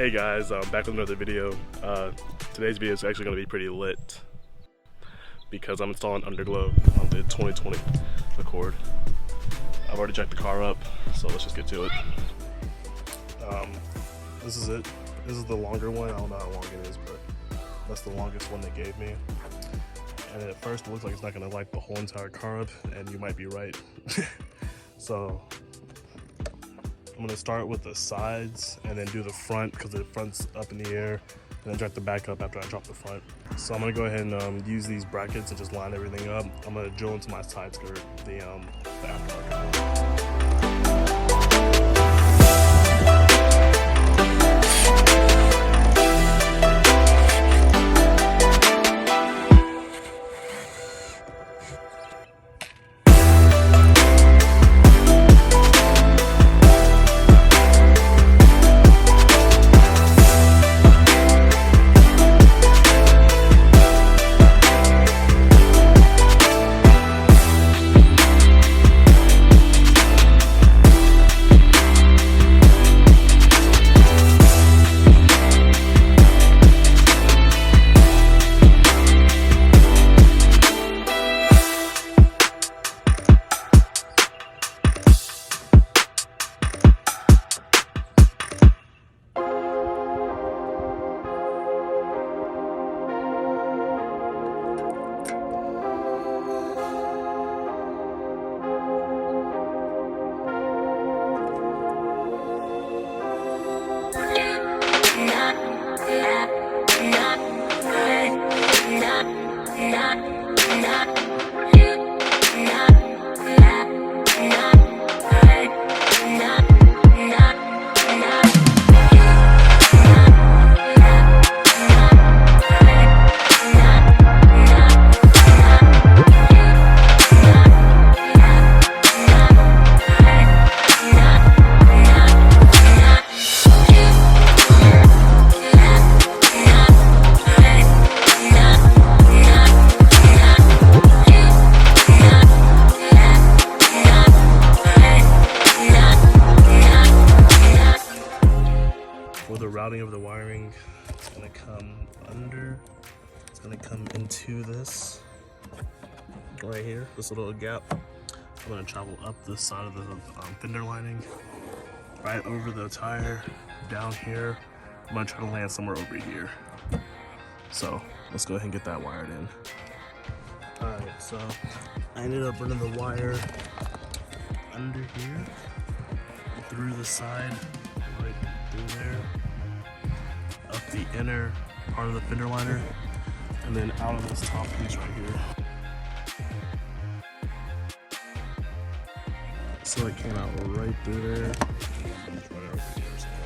Hey guys, back with another video. Today's video is actually going to be pretty lit because I'm installing Underglow on the 2020 Accord. I've already jacked the car up, so let's just get to it. This is it. This is the longer one. I don't know how long it is, but that's the longest one they gave me. And at first it looks like it's not going to light the whole entire car up, and you might be right. So I'm gonna start with the sides and then do the front because the front's up in the air, and then jack the back up after I drop the front. So I'm gonna go ahead and use these brackets and just line everything up. I'm gonna drill into my side skirt the aftermarket. The routing of the wiring is going to come under, it's going to come into this right here, this little gap. I'm going to travel up the side of the fender lining, right over the tire, down here. I'm going to try to land somewhere over here. So let's go ahead and get that wired in. Alright, so I ended up running the wire under here, through the side, right through there, up the inner part of the fender liner, and then out of this top piece right here. So it came out right through there. Right over here somewhere.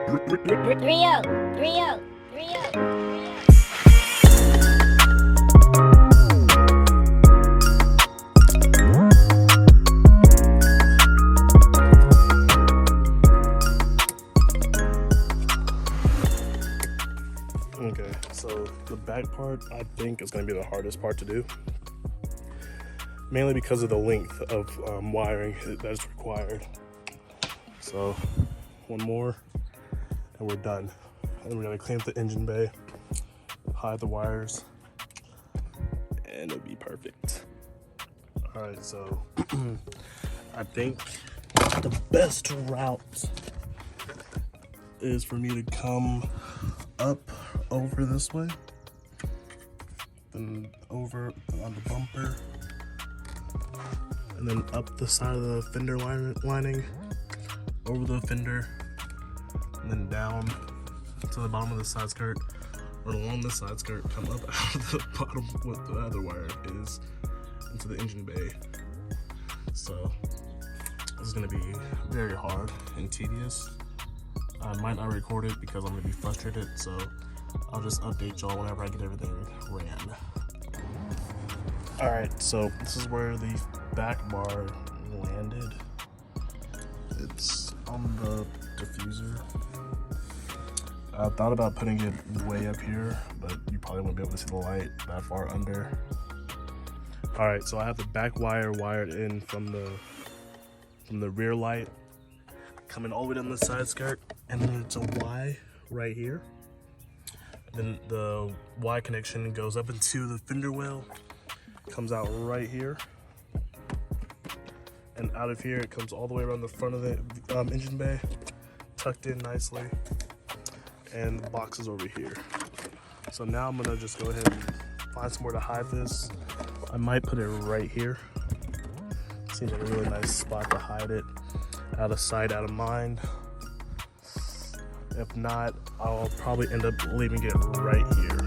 3-0, 3-0, 3-0. Okay, so the back part I think is going to be the hardest part to do, mainly because of the length of wiring that is required. So one more and we're done. And we're going to clean up the engine bay, hide the wires, and it'll be perfect. All right, so I think the best route is for me to come up over this way, then over on the bumper, and then up the side of the fender lining, over the fender, and then down to the bottom of the side skirt, or along the side skirt, come up out of the bottom what the other wire is into the engine bay. So this is going to be very hard and tedious. I might not record it because I'm going to be frustrated, so I'll just update y'all whenever I get everything ran. Alright, so this is where the back bar landed. It's on the diffuser. I thought about putting it way up here, but you probably won't be able to see the light that far under. Alright, so I have the back wire wired in from the rear light, coming all the way down the side skirt, and then it's a Y right here. Then the Y connection goes up into the fender well, comes out right here, and out of here it comes all the way around the front of the engine bay, tucked in nicely, and the box is over here. So now I'm gonna just go ahead and find somewhere to hide this. I might put it right here. Seems like a really nice spot to hide it, out of sight, out of mind. If not, I'll probably end up leaving it right here.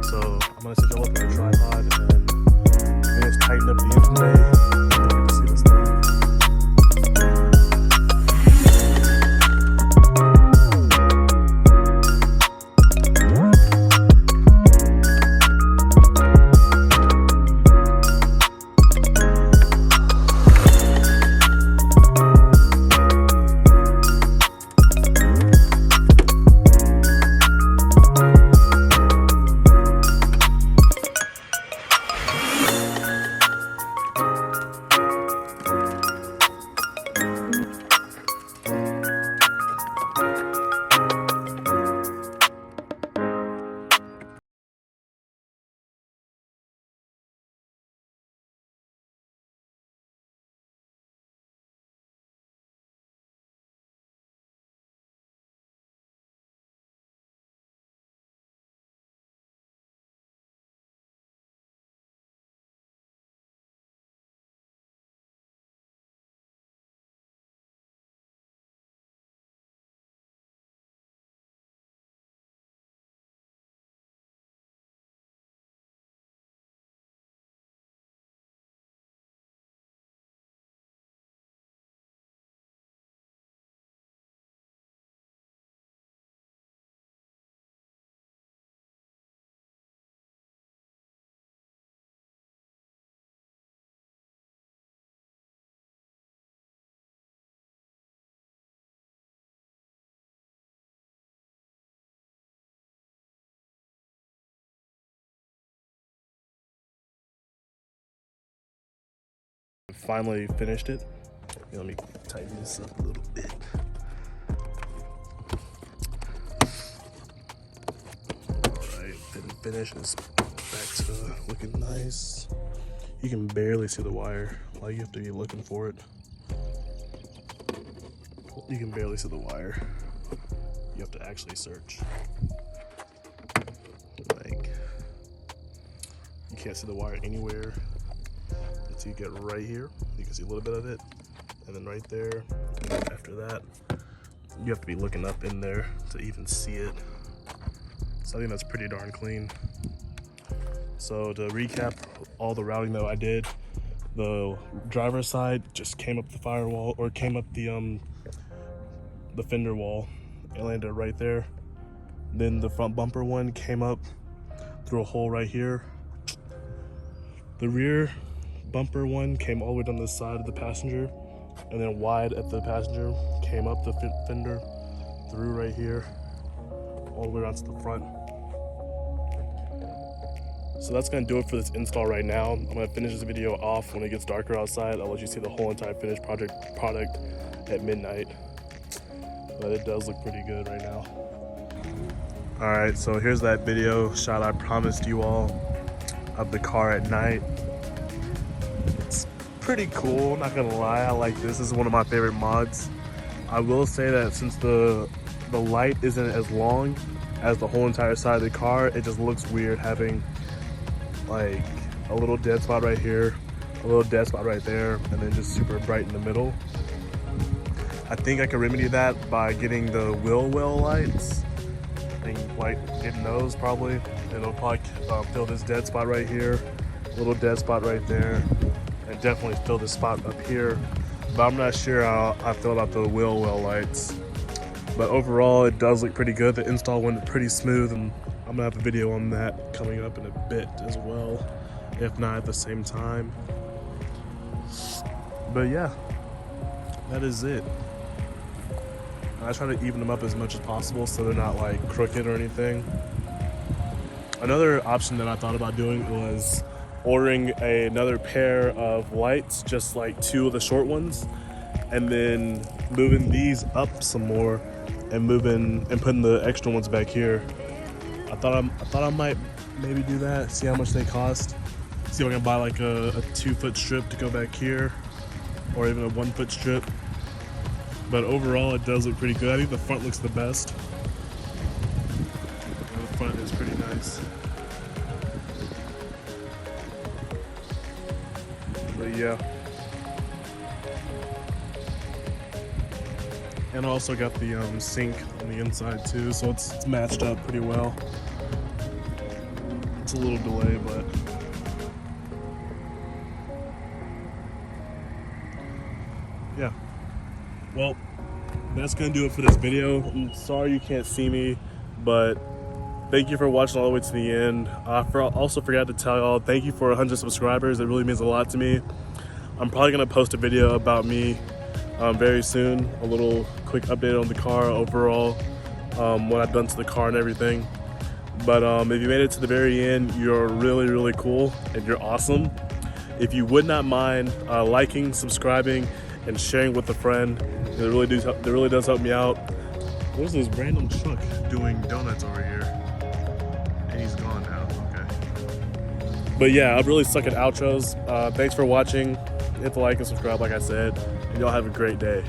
So I'm gonna set it up on a tripod and finish tightening up the engine bay. Don't get to see this thing. Finally finished it. Let me tighten this up a little bit. Alright, finish. It's back to looking nice. You can barely see the wire. Like, you have to be looking for it. You can barely see the wire. You have to actually search. Like, you can't see the wire anywhere. So you get right here, you can see a little bit of it, and then right there, and then after that, you have to be looking up in there to even see it. So I think that's pretty darn clean. So to recap all the routing that I did, the driver's side just came up the firewall, or came up the fender wall, It landed right there. Then the front bumper one came up through a hole right here. The rear bumper one came all the way down the side of the passenger, and then wide at the passenger, came up the fender, through right here, all the way around to the front. So that's gonna do it for this install right now. I'm gonna finish this video off when it gets darker outside. I'll let you see the whole entire finished product at midnight. But it does look pretty good right now. All right, so here's that video shot I promised you all of the car at night. It's pretty cool, not gonna lie. I like this. This is one of my favorite mods. I will say that since the light isn't as long as the whole entire side of the car, it just looks weird having like a little dead spot right here, a little dead spot right there, and then just super bright in the middle. I think I could remedy that by getting the wheel well lights. I think like getting those probably. It'll probably fill this dead spot right here, little dead spot right there, and definitely fill this spot up here. But I'm not sure how I feel about the wheel well lights. But overall, it does look pretty good. The install went pretty smooth, and I'm gonna have a video on that coming up in a bit as well, if not at the same time. But yeah, that is it. I try to even them up as much as possible so they're not like crooked or anything. Another option that I thought about doing was ordering another pair of lights, just like 2 of the short ones, and then moving these up some more and putting the extra ones back here. I thought I might maybe do that, see how much they cost. See if I can buy like a 2-foot strip to go back here, or even a 1-foot strip. But overall, it does look pretty good. I think the front looks the best. The front is pretty nice. But yeah. And I also got the sink on the inside too, so it's matched up pretty well. It's a little delay, but yeah. Well, that's gonna do it for this video. I'm sorry you can't see me, but thank you for watching all the way to the end. I also forgot to tell y'all, thank you for 100 subscribers. It really means a lot to me. I'm probably gonna post a video about me very soon, a little quick update on the car overall, what I've done to the car and everything. But if you made it to the very end, you're really, really cool and you're awesome. If you would not mind liking, subscribing, and sharing with a friend, it really does help me out. What's this random truck doing donuts over here? And he's gone now, okay. But yeah, I really suck at outros. Thanks for watching. Hit the like and subscribe like I said, and y'all have a great day.